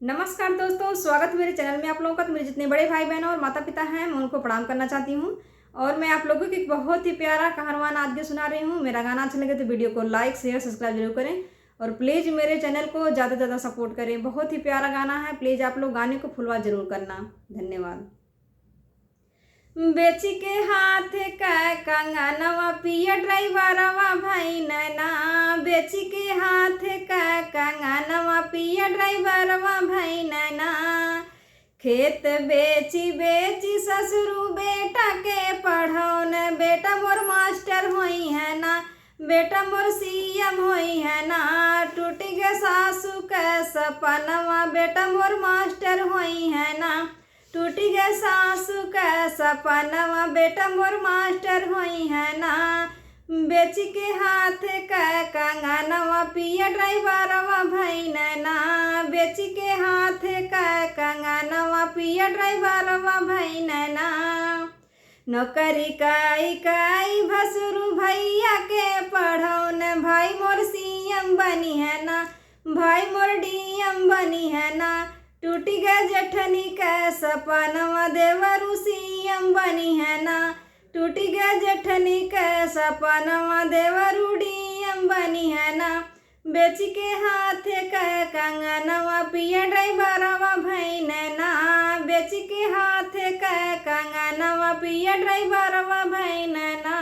नमस्कार दोस्तों, स्वागत है मेरे चैनल में आप लोगों का। तो मेरे जितने बड़े भाई बहन और माता पिता हैं मैं उनको प्रणाम करना चाहती हूँ। और मैं आप लोगों को एक बहुत ही प्यारा कहरवान आद्य सुना रही हूँ। मेरा गाना अच्छा लगे तो वीडियो को लाइक शेयर सब्सक्राइब जरूर करें और प्लीज़ मेरे चैनल को ज़्यादा से ज़्यादा सपोर्ट करें। बहुत ही प्यारा गाना है, प्लीज़ आप लोग गाने को फुलवा जरूर करना। धन्यवाद। बेची के हाथ का कंगनवा पिया ड्राइवरवा भाई नैना, बेची के हाथ का कंगनवा पिया ड्राइवरवा भाई नैना। खेत बेची बेची ससुरु बेटा के पढ़ौन, बेटा मोर मास्टर होई है ना, बेटा मोर सीएम होई है ना। टूट गए सासू का सपनवा, बेटा मोर मास्टर होई है ना। टूट गए सासू का सपनवा, बेटा मोर मास्टर होई है ना। बेच के हाथ का कंगनवा पिया ड्राइवरवा भाई नैना, बेच के हाथ का कंगनवा पिया ड्राइवरवा भाई नैना। नौकरी काई भसुरु भैया के पढ़ौन, भाई मोर सीएम बनी है ना, भाई मोर डीएम बनी है ना। टूटी गए जेठनी का सपनवा, देवरु सीएम बनी है ना। टूटी गए जेठनी का सपनवा, देवरु डीएम बनी है ना। बेच के हाथ का कंगनवा पिया ड्राइवरवा भाई नैना, बेच के हाथ का कंगनवा पिया ड्राइवरवा भाई नैना।